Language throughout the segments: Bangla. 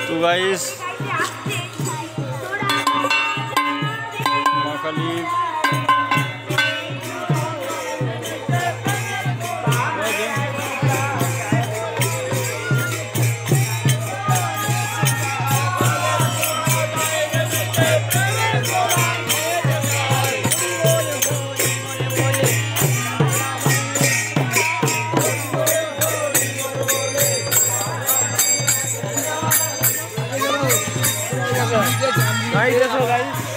তো গাইস মহাকালী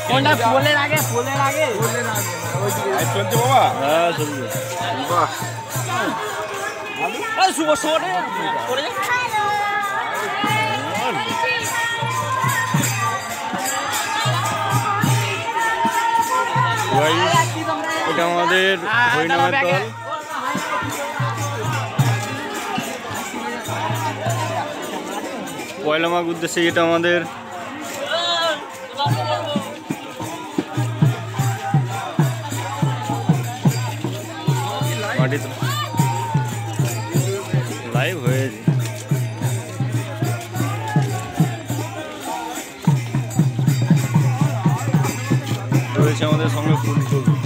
কোনটা ফুলের আগে চলছে বাবা? হ্যাঁ চলছে। শুভ শহরে এটা আমাদের হরিনামের দল। পয়লা মাঘ উদ্দেশ্যে এটা আমাদের লাইভ হয়েছে। রয়েছে আমাদের সঙ্গে ফুল ছবি।